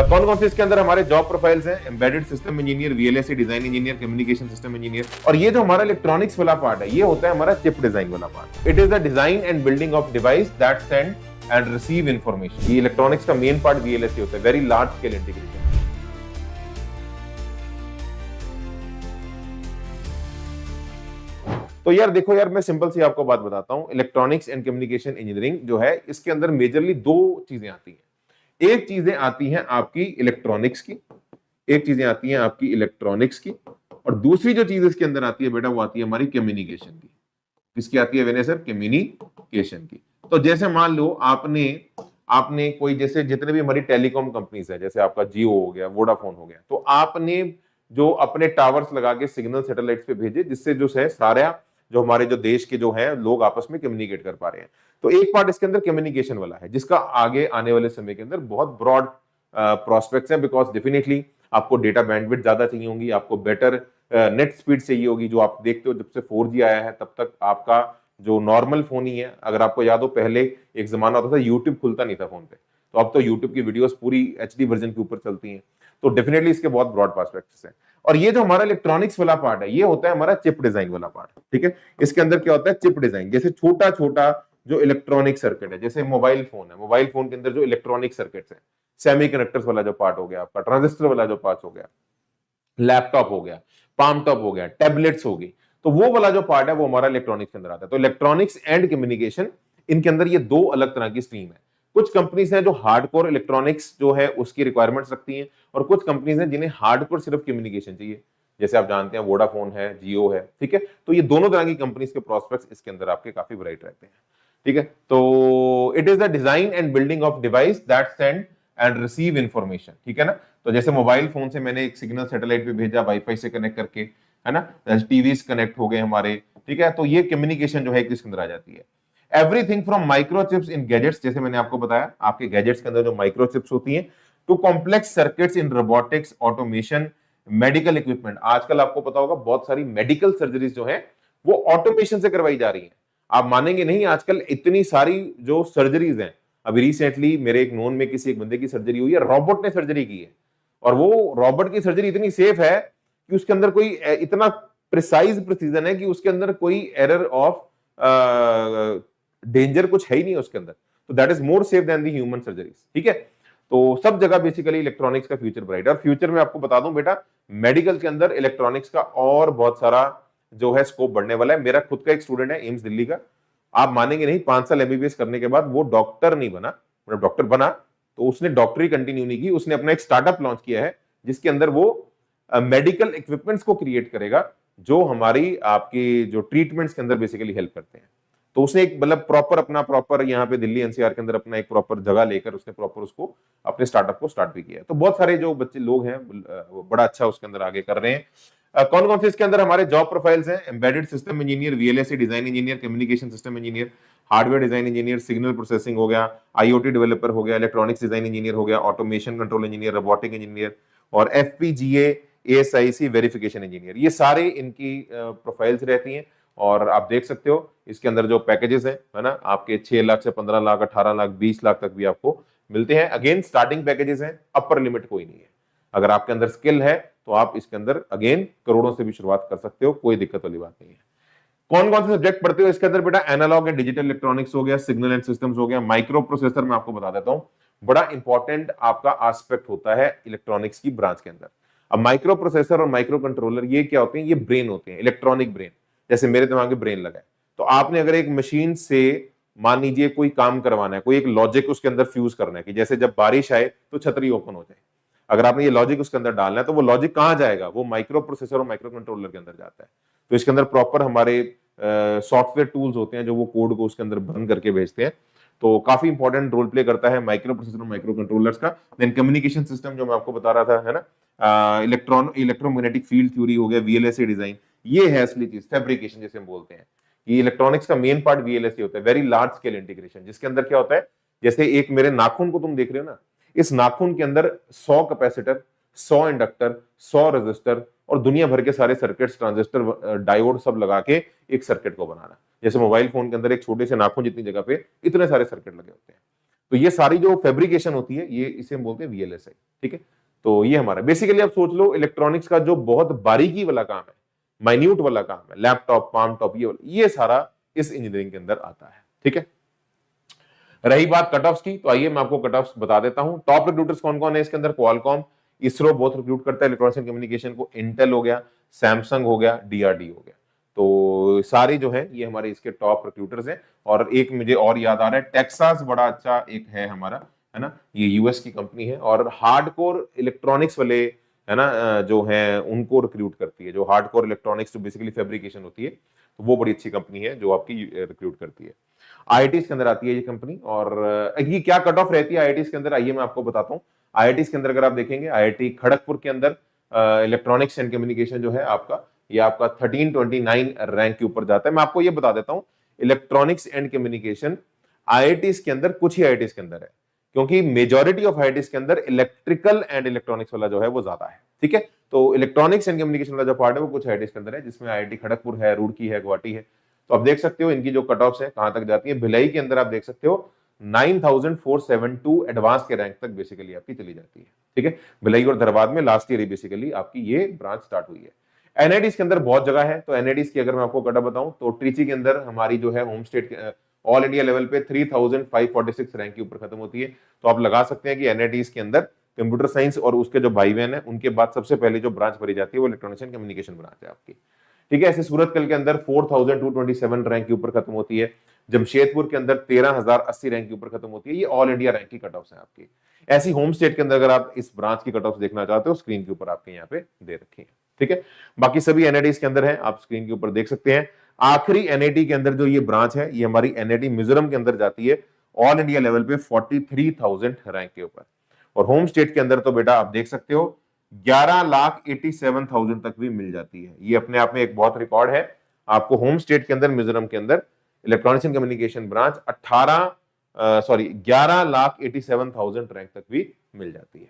कौन कौन से इसके अंदर हमारे जॉब प्रोफाइल्स हैं? Embedded system engineer, VLSI design engineer, communication system engineer. और ये जो हमारा इलेक्ट्रॉनिक्स वाला पार्ट है, ये होता है हमारा चिप डिजाइन वाला part. It is the design and building of device that send and receive information. ये इलेक्ट्रॉनिक्स का मेन पार्ट वीएलएसआई होता है, वेरी लार्ज स्केल इंटीग्रेशन। तो यार देखो यार, मैं सिंपल सी आपको बात बताता हूं। इलेक्ट्रॉनिक्स एंड कम्युनिकेशन इंजीनियरिंग जो है, इसके अंदर मेजरली दो चीजें आती हैं। एक चीजें आती हैं आपकी इलेक्ट्रॉनिक्स की, एक चीजें आती हैं आपकी इलेक्ट्रॉनिक्स की, और दूसरी जो चीज इसके अंदर आती है बेटा, वो आती है हमारी कम्युनिकेशन की। किसकी आती है वेने सर? कम्युनिकेशन की। तो जैसे मान लो आपने कोई, जैसे जितने भी हमारी टेलीकॉम कंपनीज है, जैसे आपका जियो हो गया, वोडाफोन हो गया, तो आपने जो अपने टावर्स लगा के सिग्नल सैटेलाइट्स पे भेजे, जिससे जो है सारा जो हमारे जो देश के जो है लोग आपस में कम्युनिकेट कर पा रहे हैं। तो एक पार्ट इसके अंदर कम्युनिकेशन वाला है, जिसका आगे आने वाले समय के अंदर बहुत ब्रॉड प्रोस्पेक्ट्स है, बिकॉज डेफिनेटली आपको डेटा बैंडविड्थ ज्यादा चाहिए होगी, आपको बेटर नेट स्पीड चाहिए होगी। जो आप देखते हो, जब से 4G आया है तब तक आपका जो नॉर्मल फोन ही है, अगर आपको याद हो पहले एक जमाना होता था यूट्यूब खुलता नहीं था फोन पे, तो अब तो यूट्यूब की वीडियोस पूरी HD वर्जन के ऊपर चलती हैं। तो डेफिनेटली इसके बहुत ब्रॉड पर्सपेक्टिव्स हैं। और ये जो हमारा इलेक्ट्रॉनिक्स वाला पार्ट है, ये होता है हमारा चिप डिजाइन वाला पार्ट। ठीक है, इसके अंदर क्या होता है? Chip design. जैसे छोटा छोटा जो इलेक्ट्रॉनिक सर्किट है, जैसे मोबाइल फोन है, मोबाइल फोन के अंदर जो इलेक्ट्रॉनिक सर्किट्स है, सेमीकंडक्टर्स वाला जो पार्ट हो गया आपका, ट्रांजिस्टर वाला जो पार्ट हो गया, लैपटॉप हो गया, पाम टॉप हो गया, टैबलेट्स होगी, तो वो वाला जो पार्ट है वो हमारा इलेक्ट्रॉनिक्स के अंदर आता है। तो इलेक्ट्रॉनिक्स एंड कम्युनिकेशन, इनके अंदर ये दो अलग तरह की स्ट्रीम है। कुछ कंपनीज हैं जो हार्डकोर इलेक्ट्रॉनिक्स जो है उसकी रिक्वायरमेंट्स रखती हैं, और कुछ कंपनीज हैं जिन्हें हार्डकोर सिर्फ कम्युनिकेशन चाहिए, जैसे आप जानते हैं वोडाफोन है, जियो है। ठीक है, तो ये दोनों तरह की कंपनीज के प्रोस्पेक्ट्स इसके अंदर आपके काफी ब्राइट रहते हैं। ठीक है, तो it is the design and building of device that send and receive information. ठीक है ना, तो जैसे मोबाइल फोन से मैंने एक सिग्नल सैटेलाइट पे भेजा वाईफाई से कनेक्ट करके, है ना, टीवीज कनेक्ट हो गए हमारे। ठीक है, तो ये कम्युनिकेशन जो है किसके अंदर आ जाती है? Everything from microchips in gadgets, जैसे मैंने आपको बताया आपके गैजेट्स के अंदर जो माइक्रोचिप्स होती हैं, to complex circuits in robotics, automation, medical equipment. आजकल आपको पता होगा बहुत सारी मेडिकल सर्जरीज जो है वो ऑटोमेशन से करवाई जा रही है। आप मानेंगे नहीं, आजकल इतनी सारी जो सर्जरीज हैं, अभी रिसेंटली मेरे एक नोन में किसी एक बंदे की सर्जरी हुई है, रोबोट ने सर्जरी की है, और वो रोबोट की सर्जरी इतनी सेफ है कि उसके अंदर कोई इतना प्रिसाइज प्रिसीजन है कि उसके अंदर कोई एरर ऑफ डेंजर कुछ है ही नहीं उसके अंदर। तो that is more safe than the human surgeries. ठीक है, तो सब जगह बेसिकली इलेक्ट्रॉनिक्स का फ्यूचर ब्राइट है। और फ्यूचर में आपको बता दूं बेटा, मेडिकल के अंदर इलेक्ट्रॉनिक्स का और बहुत सारा जो है स्कोप बढ़ने वाला है। मेरा खुद का एक स्टूडेंट है एम्स दिल्ली का, आप मानेंगे नहीं, 5 साल MBBS करने के बाद वो डॉक्टर नहीं बना, मतलब डॉक्टर बना तो उसने डॉक्टरी कंटिन्यू नहीं की, उसने अपना एक स्टार्टअप लॉन्च किया है जिसके अंदर वो मेडिकल इक्विपमेंट्स को क्रिएट करेगा जो हमारी आपकी जो ट्रीटमेंट्स के अंदर बेसिकली हेल्प करते हैं। तो उसने एक मतलब प्रॉपर यहाँ पे दिल्ली NCR के अंदर अपना एक प्रॉपर जगह लेकर उसने प्रॉपर उसको अपने स्टार्टअप को स्टार्ट भी किया है। तो बहुत सारे जो बच्चे लोग हैं वो बड़ा अच्छा उसके अंदर आगे कर रहे हैं। कौन कौन से इसके अंदर हमारे जॉब प्रोफाइल्स हैं? Embedded system engineer, VLSI design engineer, communication system engineer, hardware design engineer, signal processing हो गया, IoT डेवलपर हो गया, इलेक्ट्रॉनिक्स डिजाइन इंजीनियर हो गया, automation control engineer, robotic engineer, और FPGA ASIC वेरिफिकेशन इंजीनियर। ये सारे इनकी प्रोफाइल्स रहती हैं। और आप देख सकते हो इसके अंदर जो पैकेजेस है ना, आपके 6 लाख से 15 लाख, 18 लाख, 20 लाख तक भी आपको मिलते हैं। अगेन स्टार्टिंग पैकेजेस हैं, अपर लिमिट कोई नहीं है। अगर आपके अंदर स्किल है तो आप इसके अंदर अगेन करोड़ों से भी शुरुआत कर सकते हो, कोई दिक्कत वाली बात नहीं है। कौन कौन से सब्जेक्ट पढ़ते हो इसके अंदर बेटा? एनालॉग एंड डिजिटल इलेक्ट्रॉनिक्स हो गया, सिग्नल एंड सिस्टम्स हो गया, माइक्रो प्रोसेसर मैं आपको बता देता हूं, बड़ा इंपॉर्टेंट आपका एस्पेक्ट होता है इलेक्ट्रॉनिक्स की ब्रांच के अंदर। अब माइक्रो प्रोसेसर और माइक्रो कंट्रोलर ये क्या होते हैं? ये ब्रेन होते हैं, इलेक्ट्रॉनिक ब्रेन। जैसे मेरे दिमाग में ब्रेन लगा है, तो आपने अगर एक मशीन से मान लीजिए कोई काम करवाना है, कोई एक लॉजिक उसके अंदर फ्यूज करना है कि जैसे जब बारिश आए तो छतरी ओपन हो जाए, अगर आपने ये लॉजिक उसके अंदर डालना है तो वो लॉजिक कहां जाएगा? वो माइक्रो प्रोसेसर और माइक्रो कंट्रोलर के अंदर जाता है। तो इसके अंदर प्रॉपर हमारे सॉफ्टवेयर टूल्स होते हैं जो वो कोड को उसके अंदर बंद करके भेजते हैं। तो काफी इंपॉर्टेंट रोल प्ले करता है माइक्रो प्रोसेसर और माइक्रो कंट्रोलर्स का। देन कम्युनिकेशन सिस्टम जो मैं आपको बता रहा था, है ना, इलेक्ट्रोमैग्नेटिक फील्ड थ्योरी हो गया, VLSI डिजाइन, ये है असली चीज। फैब्रिकेशन जिसे हम बोलते हैं, ये इलेक्ट्रॉनिक्स का मेन पार्ट VLSI होता है, वेरी लार्ज स्केल इंटीग्रेशन, जिसके अंदर क्या होता है, जैसे एक मेरे नाखून को तुम देख रहे हो ना, इस नाखून के अंदर 100 कैपेसिटर, 100 इंडक्टर, 100 रेजिस्टर और दुनिया भर के सारे सर्किट्स, ट्रांजिस्टर, डायोड सब लगा के एक सर्किट को बनाना। जैसे मोबाइल फोन के अंदर एक छोटे से नाखून जितनी जगह पे इतने सारे सर्किट लगे होते हैं। तो ये सारी जो फैब्रिकेशन होती है ये इसे हम बोलते हैं VLSI। ठीक है, तो ये हमारा बेसिकली आप सोच लो इलेक्ट्रॉनिक्स का जो बहुत बारीकी वाला काम है, माइन्यूट वाला काम है, लैपटॉप, पाम टॉप, ये सारा इस इंजीनियरिंग के अंदर आता है। ठीक है, रही बात कट ऑफ्स की, तो आइए मैं आपको कट ऑफ्स बता देता हूं। टॉप रिक्रूटर्स कौन कौन है इसके अंदर? क्वालकॉम, इसरो बहुत रिक्रूट करता है इलेक्ट्रॉनिक्स एंड कम्युनिकेशन को, इंटेल हो गया, सैमसंग हो गया, DRD हो गया। तो सारे जो है ये हमारे इसके टॉप रिक्रूटर्स हैं। और एक मुझे और याद आ रहा है, टेक्सास बड़ा अच्छा एक है हमारा, है ना, ये US की कंपनी है और हार्डकोर इलेक्ट्रॉनिक्स वाले, है ना, जो है उनको रिक्रूट करती है। जो हार्डकोर इलेक्ट्रॉनिक्स जो बेसिकली फैब्रिकेशन होती है, तो वो बड़ी अच्छी कंपनी है जो आपकी रिक्रूट करती है। IITs के अंदर आती है ये कंपनी। और ये क्या कट ऑफ रहती है IITs के अंदर, आइए मैं आपको बताता हूँ। IITs के अंदर अगर आप देखेंगे, IIT खड़गपुर के अंदर इलेक्ट्रॉनिक्स एंड कम्युनिकेशन जो है आपका, ये आपका 1329 रैंक के ऊपर जाता है। मैं आपको ये बता देता हूँ, इलेक्ट्रॉनिक्स एंड कम्युनिकेशन IITs के अंदर कुछ ही IITs के अंदर है, क्योंकि मेजॉरिटी ऑफ IITs के अंदर इलेक्ट्रिकल एंड इलेक्ट्रॉनिक्स वाला जो है वो ज्यादा है। ठीक है, तो इलेक्ट्रॉनिक्स एंड कम्युनिकेशन वाला जो पार्ट है वो कुछ IITs के अंदर है, जिसमें IIT खड़गपुर है, रुड़की है, गुवाहाटी है। तो आप देख सकते हो इनकी जो कट ऑफ्स है कहां तक जाती है। भिलाई के अंदर आप देख सकते हो 9472 एडवांस के रैंक तक बेसिकली आपकी चली जाती है। ठीक है, भिलाई और धनबाद में लास्ट ईयर बेसिकली आपकी ये ब्रांच स्टार्ट हुई है। NITs के अंदर बहुत जगह है, तो NITs की अगर मैं आपको कट ऑफ बताऊं तो ट्रिची के अंदर हमारी जो है home state all India level पे 3546 रैंक के ऊपर खत्म होती है। तो आप लगा सकते हैं कि NITs के अंदर कंप्यूटर साइंस और उसके जो भाई बहन है उनके बाद सबसे पहले जो ब्रांच भरी जाती है वो इलेक्ट्रॉनिक्स एंड कम्युनिकेशन ब्रांच है आपकी। ठीक है, ऐसे सूरतकल के अंदर 4227 रैंक के ऊपर खत्म होती है। जमशेदपुर के अंदर 13080 रैंक के ऊपर खत्म होती है। ये ऑल इंडिया रैंक की कट ऑफ्स हैं आपकी। ऐसी होम स्टेट के अंदर अगर आप इस ब्रांच की कट ऑफ्स देखना चाहते हो, स्क्रीन के ऊपर आपके यहाँ पे दे रखी है। ठीक है, बाकी सभी NITs के अंदर है, आप स्क्रीन के ऊपर देख सकते हैं। आखिरी NIT के अंदर जो ये ब्रांच है, ये हमारी NIT मिजोरम के अंदर जाती है, ऑल इंडिया लेवल पे 43,000 रैंक के ऊपर। और होम स्टेट के अंदर तो बेटा आप देख सकते हो 11,87,000 तक भी मिल जाती है। ये अपने आप में एक बहुत रिकॉर्ड है। आपको होम स्टेट के अंदर मिजोरम के अंदर electronics and communication branch 11,87,000 rank तक भी मिल जाती है।